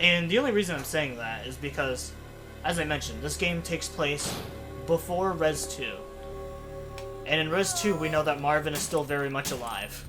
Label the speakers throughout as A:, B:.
A: And the only reason I'm saying that is because, as I mentioned, this game takes place before Res 2. And in Res 2, we know that Marvin is still very much alive.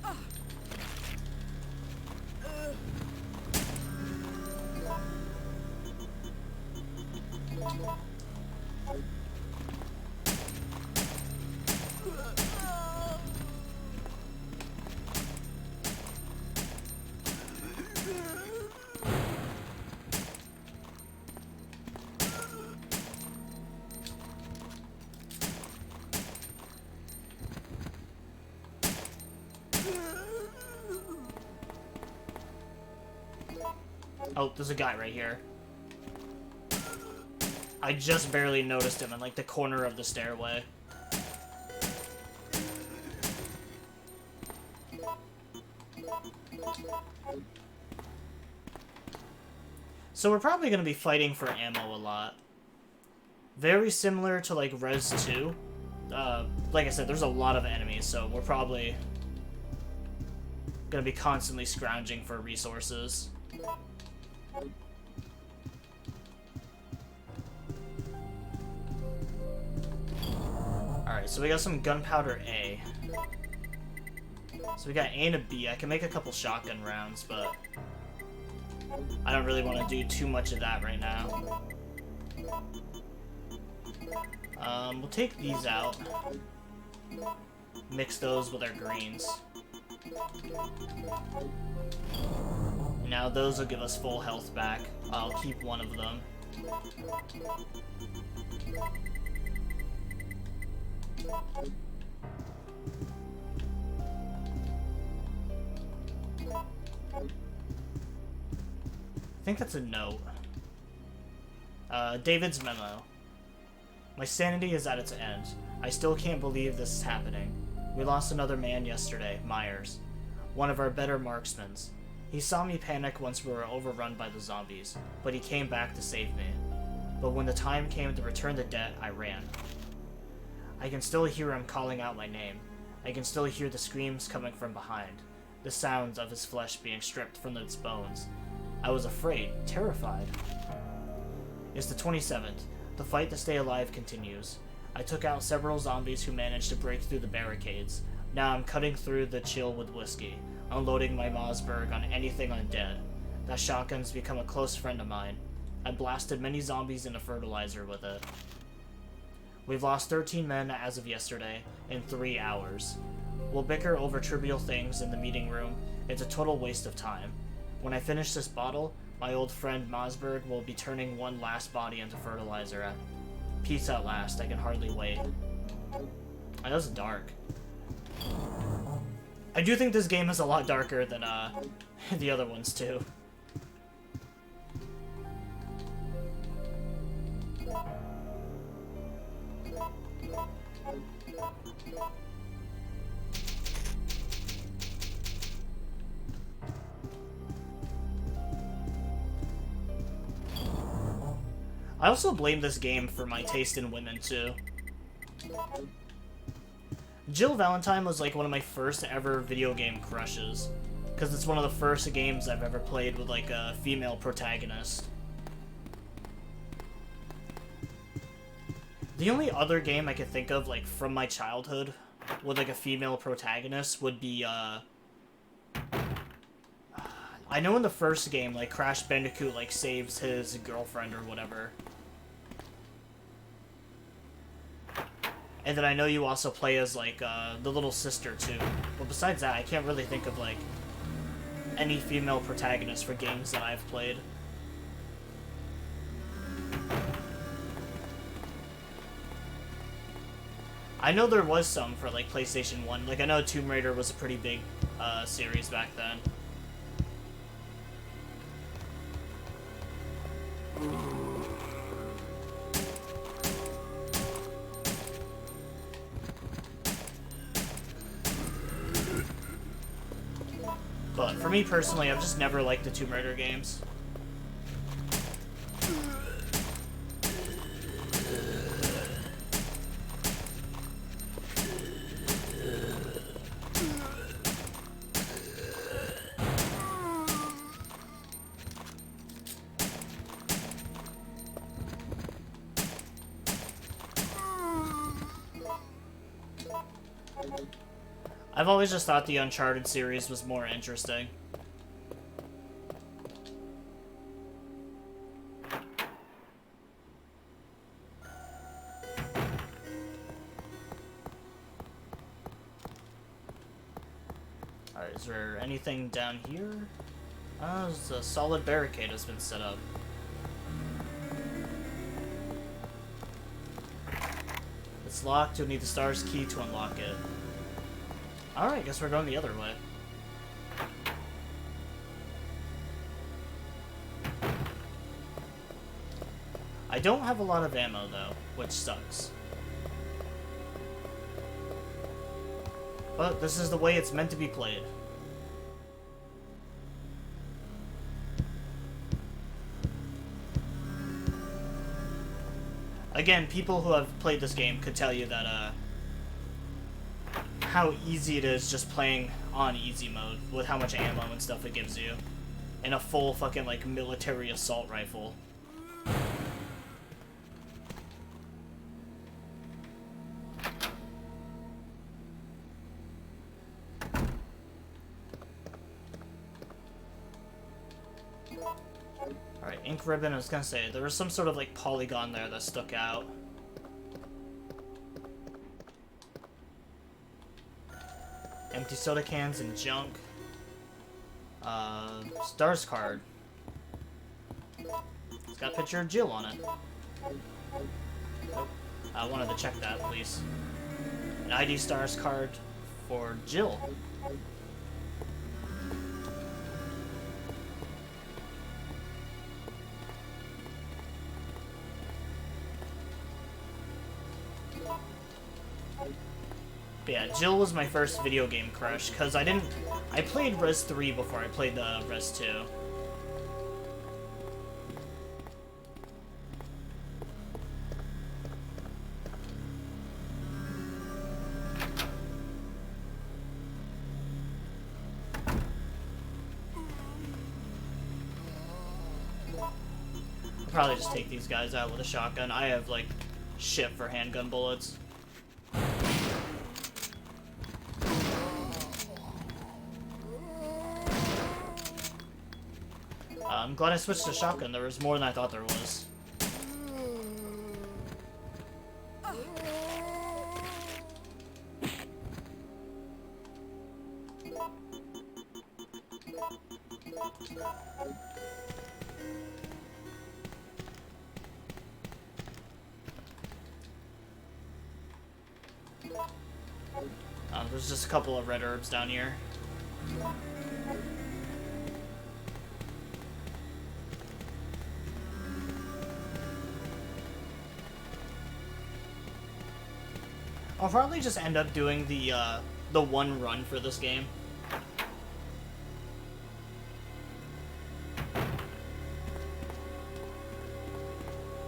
A: Oh, there's a guy right here. I just barely noticed him in, like, the corner of the stairway. So we're probably going to be fighting for ammo a lot. Very similar to, like, Res 2. Like I said, there's a lot of enemies, so we're probably going to be constantly scrounging for resources. Alright, so we got some gunpowder A. So we got A and a B. I can make a couple shotgun rounds, but I don't really want to do too much of that right now. We'll take these out. Mix those with our greens. Now those will give us full health back. I'll keep one of them. I think that's a note. David's memo. My sanity is at its end. I still can't believe this is happening. We lost another man yesterday, Myers. One of our better marksmen. He saw me panic once we were overrun by the zombies, but he came back to save me. But when the time came to return the debt, I ran. I can still hear him calling out my name. I can still hear the screams coming from behind, the sounds of his flesh being stripped from its bones. I was afraid, terrified. It's the 27th. The fight to stay alive continues. I took out several zombies who managed to break through the barricades. Now I'm cutting through the chill with whiskey, unloading my Mossberg on anything undead. That shotgun's become a close friend of mine. I blasted many zombies into fertilizer with it. We've lost 13 men as of yesterday, in 3 hours. We'll bicker over trivial things in the meeting room. It's a total waste of time. When I finish this bottle, my old friend Mossberg will be turning one last body into fertilizer. Peace at last, I can hardly wait. I know it's dark. I do think this game is a lot darker than the other ones too. I also blame this game for my taste in women, too. Jill Valentine was like one of my first ever video game crushes, because it's one of the first games I've ever played with like a female protagonist. The only other game I could think of like from my childhood with like a female protagonist would be I know in the first game like Crash Bandicoot like saves his girlfriend or whatever. And then I know you also play as, like, the little sister, too. But besides that, I can't really think of, like, any female protagonist for games that I've played. I know there was some for, like, PlayStation 1. Like, I know Tomb Raider was a pretty big, series back then. But for me personally, I've just never liked the Tomb Raider games. I've always just thought the Uncharted series was more interesting. Alright, is there anything down here? There's a solid barricade has been set up. It's locked, you'll need the star's key to unlock it. Alright, guess we're going the other way. I don't have a lot of ammo, though, which sucks. But this is the way it's meant to be played. Again, people who have played this game could tell you that, how easy it is just playing on easy mode with how much ammo and stuff it gives you. And a full fucking, like, military assault rifle. Alright, ink ribbon, I was gonna say, there was some sort of, like, polygon there that stuck out. Empty soda cans and junk. Stars card. It's got a picture of Jill on it. Nope. I wanted to check that, please. An ID Stars card for Jill. But yeah, Jill was my first video game crush, because I played Res 3 before I played the Res 2. I'll probably just take these guys out with a shotgun. I have, like, shit for handgun bullets. I'm glad I switched to shotgun. There was more than I thought there was. There's just a couple of red herbs down here. I'll probably just end up doing the one run for this game.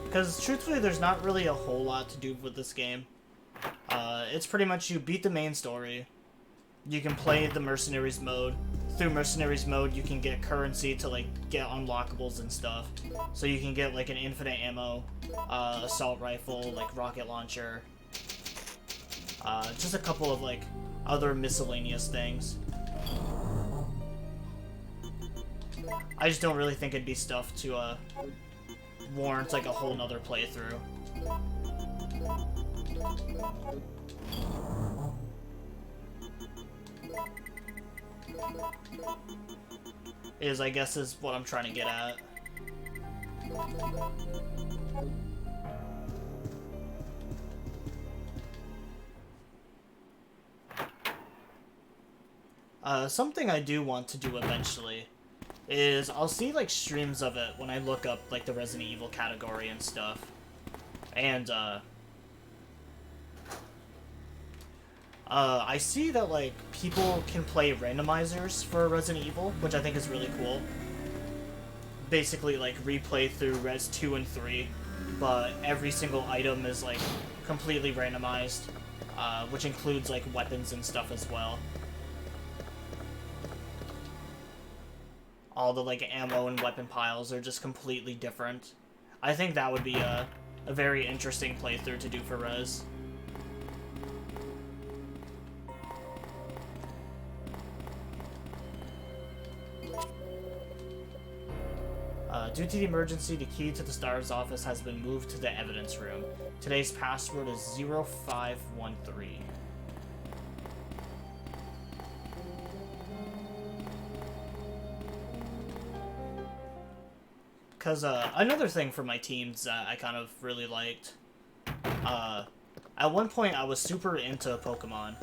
A: Because truthfully, there's not really a whole lot to do with this game. It's pretty much you beat the main story. You can play the Mercenaries mode. Through Mercenaries mode, you can get currency to like get unlockables and stuff. So you can get like an infinite ammo, assault rifle, like rocket launcher. Just a couple of, like, other miscellaneous things. I just don't really think it'd be stuff to, warrant, like, a whole nother playthrough. I guess, is what I'm trying to get at. Something I do want to do eventually is I'll see, like, streams of it when I look up, like, the Resident Evil category and stuff. And, I see that, like, people can play randomizers for Resident Evil, which I think is really cool. Basically, like, replay through Res 2 and 3, but every single item is, like, completely randomized, which includes, like, weapons and stuff as well. All the, like, ammo and weapon piles are just completely different. I think that would be a very interesting playthrough to do for Res. Due to the emergency, the key to the STARS office has been moved to the evidence room. Today's password is 0513. Because another thing for my teams that I kind of really liked, at one point I was super into Pokemon.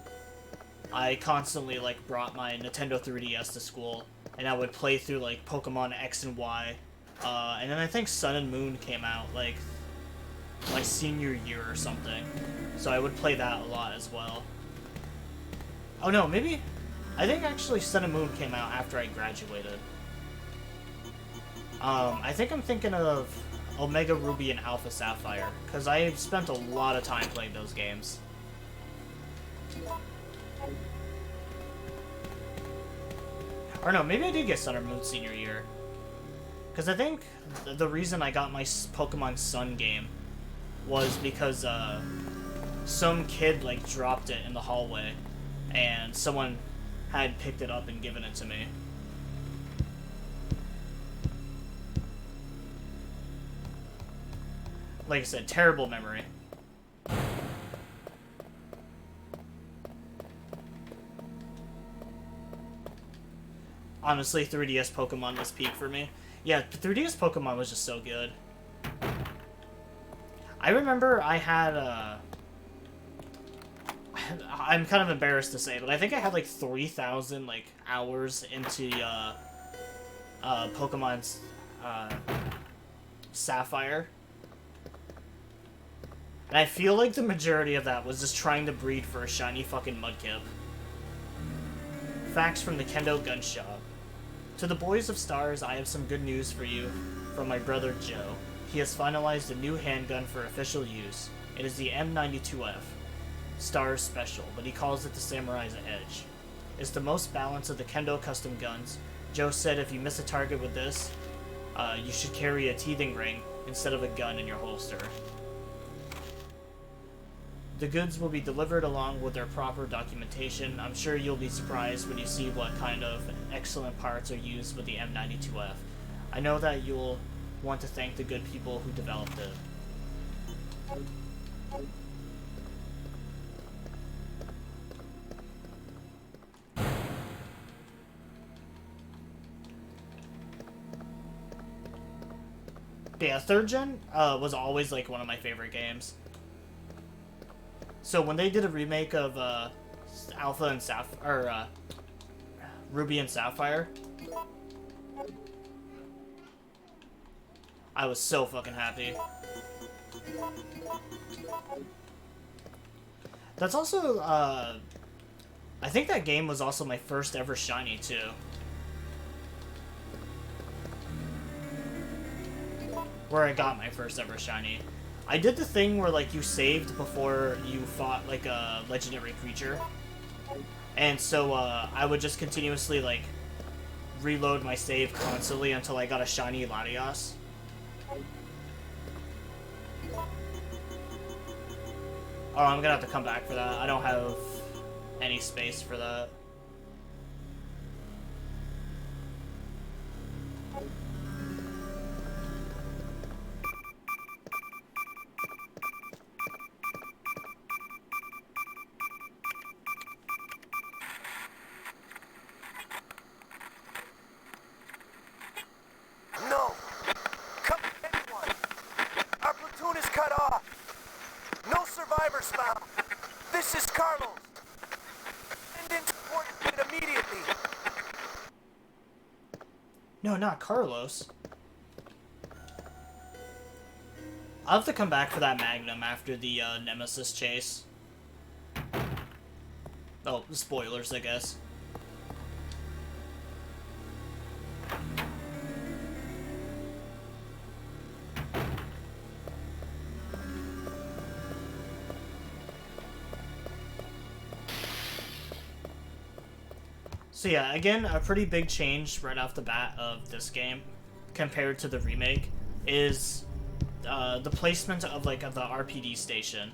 A: I constantly like brought my Nintendo 3DS to school, and I would play through like Pokemon X and Y, and then I think Sun and Moon came out like my senior year or something, so I would play that a lot as well. Oh no, maybe, I think actually Sun and Moon came out after I graduated. I think I'm thinking of Omega Ruby and Alpha Sapphire, because I've spent a lot of time playing those games. Or no, maybe I did get Sun or Moon senior year. Because I think the reason I got my Pokemon Sun game was because some kid like dropped it in the hallway, and someone had picked it up and given it to me. Like I said, terrible memory. Honestly, 3DS Pokemon was peak for me. Yeah, 3DS Pokemon was just so good. I remember I had, I'm kind of embarrassed to say, but I think I had like 3,000 like hours into Pokemon's Sapphire. And I feel like the majority of that was just trying to breed for a shiny fucking Mudkip. Facts from the Kendo Gun Shop. To the boys of STARS, I have some good news for you from my brother Joe. He has finalized a new handgun for official use. It is the M92F. STARS Special, but he calls it the Samurai's Edge. It's the most balanced of the Kendo custom guns. Joe said if you miss a target with this, you should carry a teething ring instead of a gun in your holster. The goods will be delivered along with their proper documentation. I'm sure you'll be surprised when you see what kind of excellent parts are used with the M92F. I know that you'll want to thank the good people who developed it. Yeah, 3rd gen was always like one of my favorite games. So when they did a remake of Alpha and Ruby and Sapphire, I was so fucking happy. That's also, I think that game was also my first ever shiny too. Where I got my first ever shiny. I did the thing where, like, you saved before you fought, like, a legendary creature. And so, I would just continuously, like, reload my save constantly until I got a shiny Latias. Oh, I'm gonna have to come back for that. I don't have any space for that. No, not Carlos. I'll have to come back for that Magnum after the Nemesis chase. Oh, spoilers, I guess. So yeah, again, a pretty big change right off the bat of this game compared to the remake is the placement of like of the RPD station.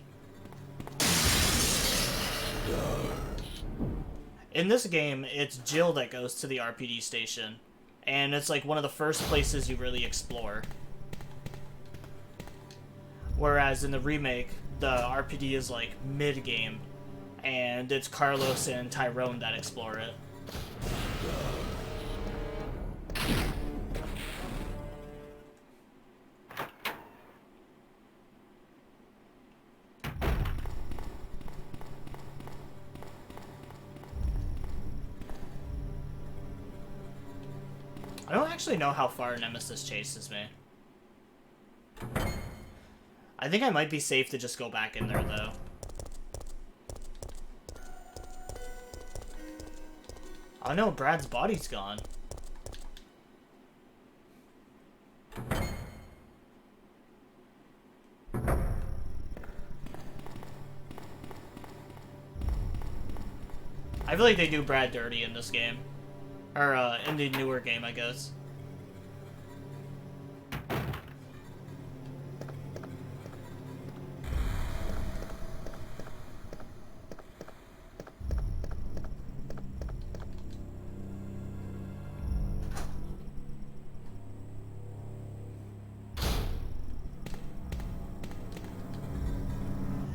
A: In this game, it's Jill that goes to the RPD station, and it's like one of the first places you really explore. Whereas in the remake, the RPD is like mid-game, and it's Carlos and Tyrone that explore it. I don't actually know how far Nemesis chases me. I think I might be safe to just go back in there, though. Oh no, Brad's body's gone. I feel like they do Brad dirty in this game. Or, in the newer game, I guess.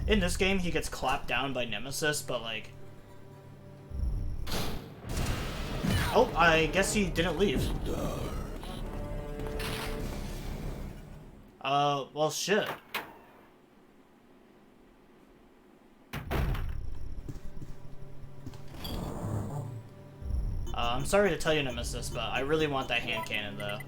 A: In this game, he gets clapped down by Nemesis, but, like... Oh, I guess he didn't leave. Well, shit. I'm sorry to tell you, Nemesis, but I really want that hand cannon, though.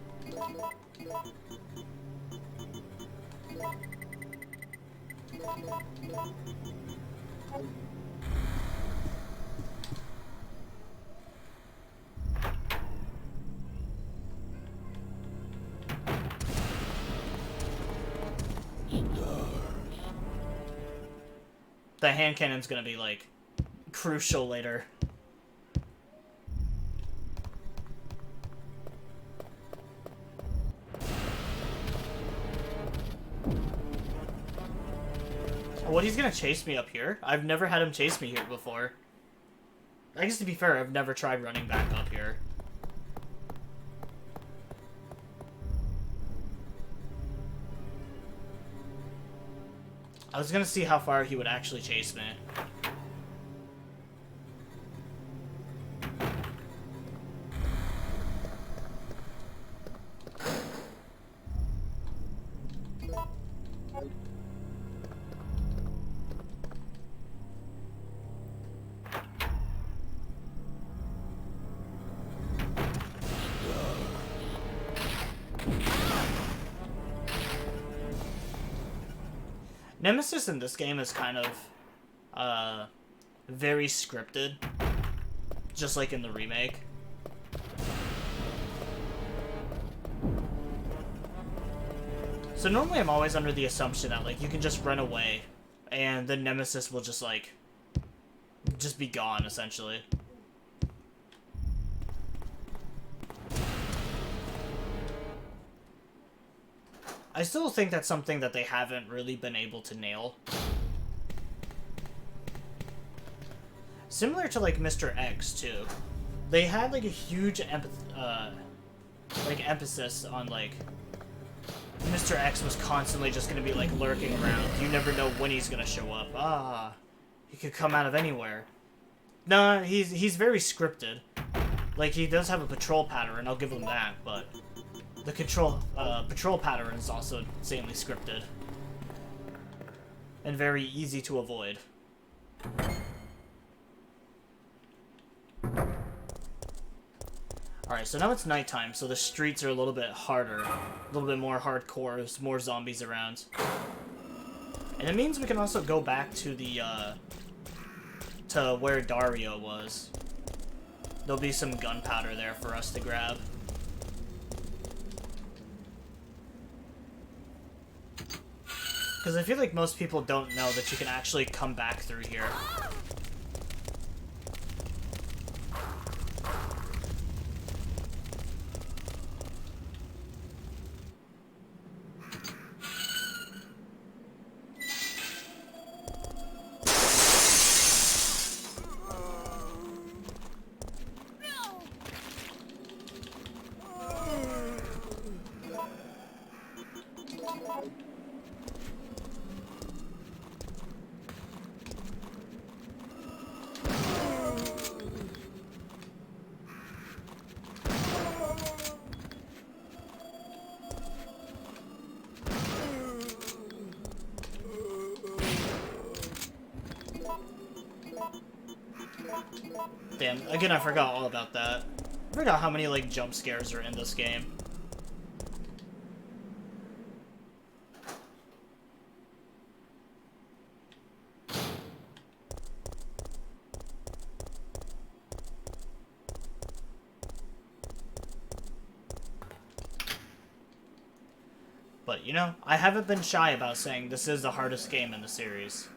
A: The hand cannon's gonna be, like, crucial later. What, he's gonna chase me up here? I've never had him chase me here before. I guess to be fair, I've never tried running back up here. I was gonna see how far he would actually chase me. Nemesis in this game is kind of, very scripted. Just like in the remake. So normally I'm always under the assumption that, like, you can just run away, and the Nemesis will just, like, just be gone, essentially. I still think that's something that they haven't really been able to nail. Similar to, like, Mr. X, too. They had, like, a huge emphasis on, like, Mr. X was constantly just gonna be, like, lurking around. You never know when he's gonna show up. Ah, he could come out of anywhere. Nah, he's very scripted. Like, he does have a patrol pattern, I'll give him that, but... the patrol pattern is also insanely scripted. And very easy to avoid. Alright, so now it's nighttime, so the streets are a little bit harder. A little bit more hardcore, there's more zombies around. And it means we can also go back to the, to where Dario was. There'll be some gunpowder there for us to grab. Because I feel like most people don't know that you can actually come back through here. Again, I forgot all about that. I forgot how many, like, jump scares are in this game. But, you know, I haven't been shy about saying this is the hardest game in the series.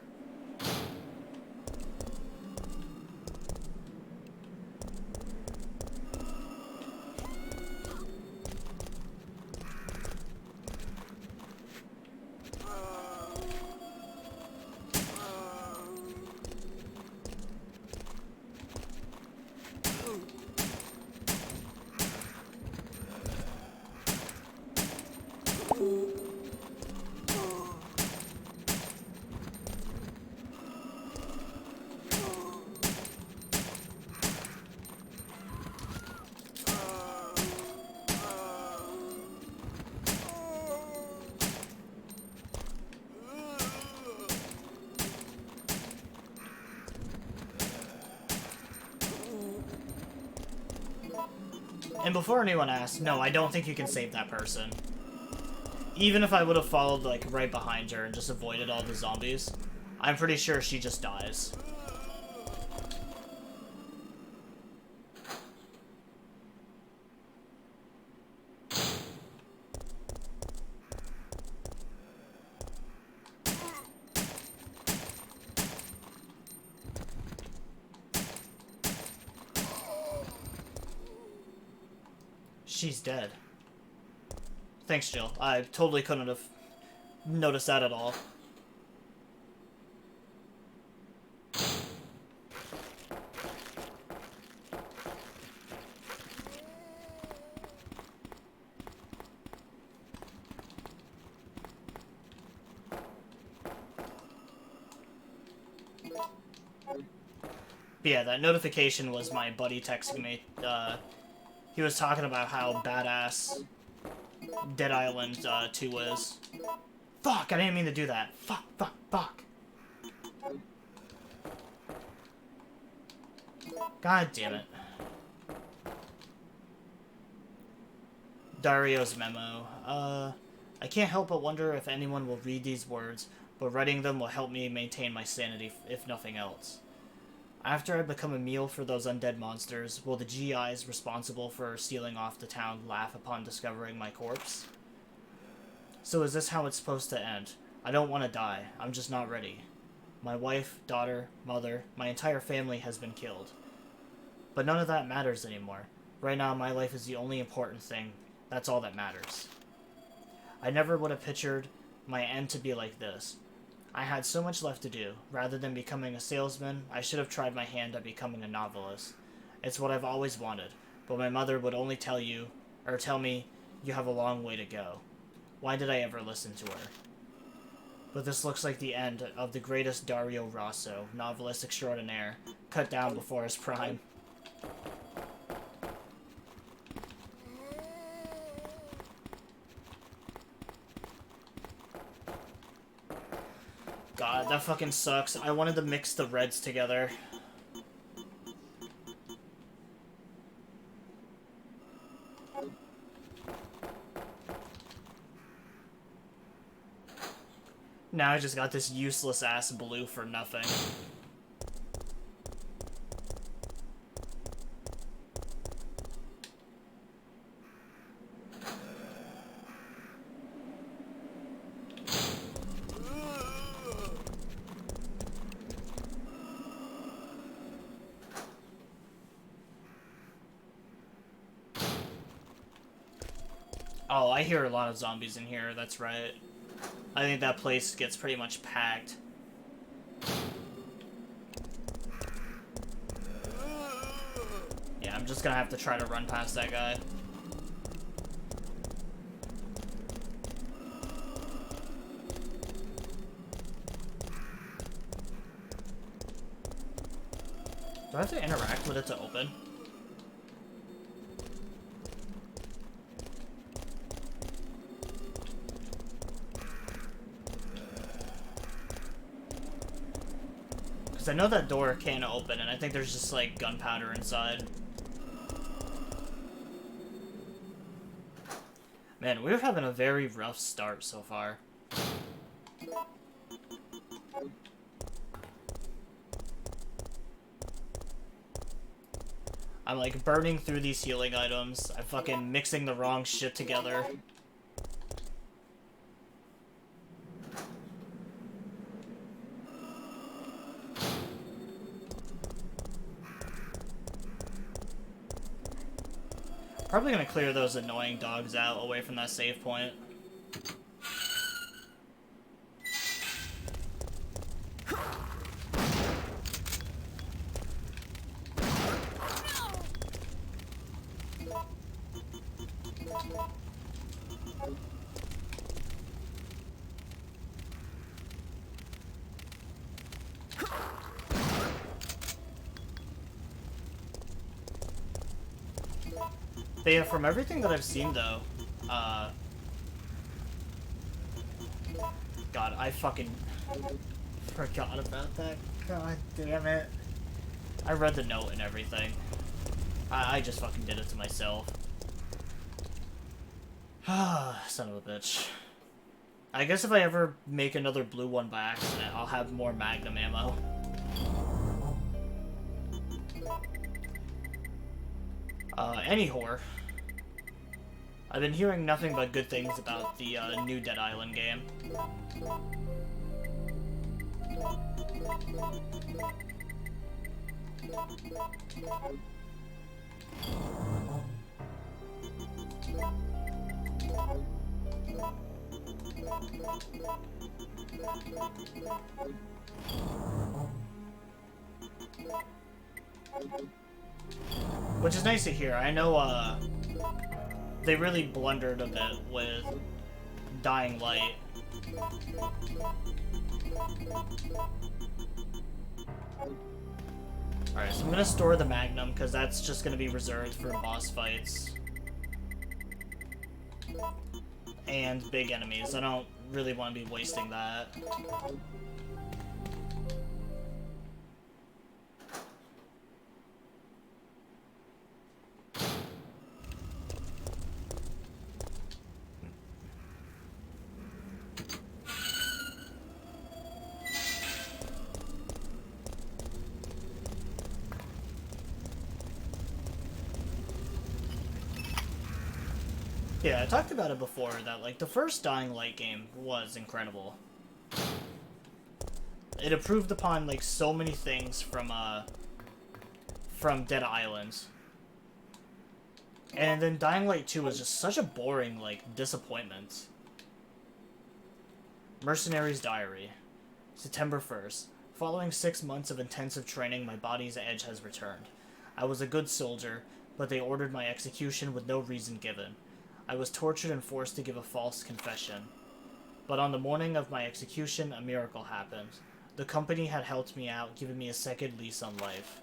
A: And before anyone asks, no, I don't think you can save that person. Even if I would have followed, like, right behind her and just avoided all the zombies, I'm pretty sure she just dies. She's dead. Thanks, Jill. I totally couldn't have noticed that at all. But yeah, that notification was my buddy texting me. He was talking about how badass Dead Island 2 is. Fuck, I didn't mean to do that. Fuck, fuck, fuck. God damn it. Dario's memo. I can't help but wonder if anyone will read these words, but writing them will help me maintain my sanity, if nothing else. After I become a meal for those undead monsters, will the GIs responsible for sealing off the town laugh upon discovering my corpse? So is this how it's supposed to end? I don't want to die. I'm just not ready. My wife, daughter, mother, my entire family has been killed. But none of that matters anymore. Right now, my life is the only important thing. That's all that matters. I never would have pictured my end to be like this. I had so much left to do. Rather than becoming a salesman, I should have tried my hand at becoming a novelist. It's what I've always wanted, but my mother would only tell me, you have a long way to go. Why did I ever listen to her? But this looks like the end of the greatest Dario Rosso, novelist extraordinaire, cut down before his prime. God, that fucking sucks. I wanted to mix the reds together. Now I just got this useless ass blue for nothing. Oh, I hear a lot of zombies in here, that's right. I think that place gets pretty much packed. Yeah, I'm just gonna have to try to run past that guy. Do I have to interact with it to open? Because I know that door can't open, and I think there's just, like, gunpowder inside. Man, we're having a very rough start so far. I'm, like, burning through these healing items. I'm fucking mixing the wrong shit together. Probably gonna clear those annoying dogs out away from that save point. But yeah, from everything that I've seen, though, God, I fucking forgot about that. God damn it. I read the note and everything. I just fucking did it to myself. Son of a bitch. I guess if I ever make another blue one by accident, I'll have more Magnum ammo. Any whore. I've been hearing nothing but good things about the new Dead Island game. Which is nice to hear. I know, they really blundered a bit with Dying Light. Alright, so I'm gonna store the Magnum, because that's just gonna be reserved for boss fights. And big enemies. I don't really want to be wasting that. Yeah, I talked about it before, that, like, the first Dying Light game was incredible. It improved upon, like, so many things from Dead Island. And then Dying Light 2 was just such a boring, like, disappointment. Mercenary's Diary. September 1st. Following 6 months of intensive training, my body's edge has returned. I was a good soldier, but they ordered my execution with no reason given. I was tortured and forced to give a false confession. But on the morning of my execution, a miracle happened. The company had helped me out, giving me a second lease on life.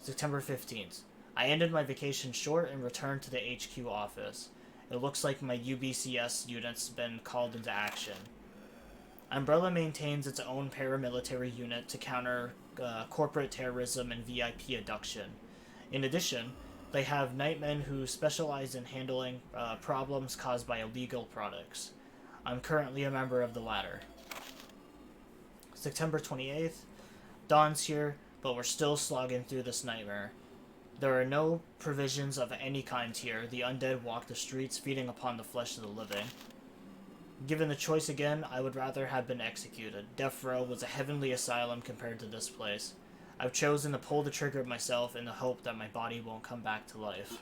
A: September 15th. I ended my vacation short and returned to the HQ office. It looks like my UBCS unit's been called into action. Umbrella maintains its own paramilitary unit to counter corporate terrorism and VIP abduction. In addition, they have nightmen who specialize in handling problems caused by illegal products. I'm currently a member of the latter. September 28th. Dawn's here, but we're still slogging through this nightmare. There are no provisions of any kind here. The undead walk the streets, feeding upon the flesh of the living. Given the choice again, I would rather have been executed. Death Row was a heavenly asylum compared to this place. I've chosen to pull the trigger myself in the hope that my body won't come back to life.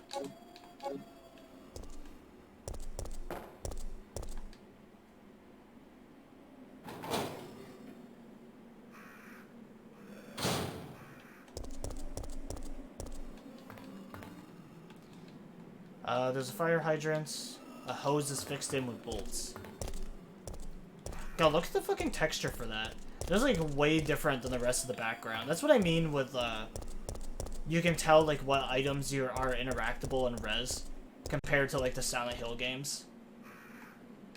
A: There's a fire hydrant. A hose is fixed in with bolts. God, look at the fucking texture for that. It's like way different than the rest of the background. That's what I mean with, you can tell, like, what items are interactable in res compared to, like, the Silent Hill games.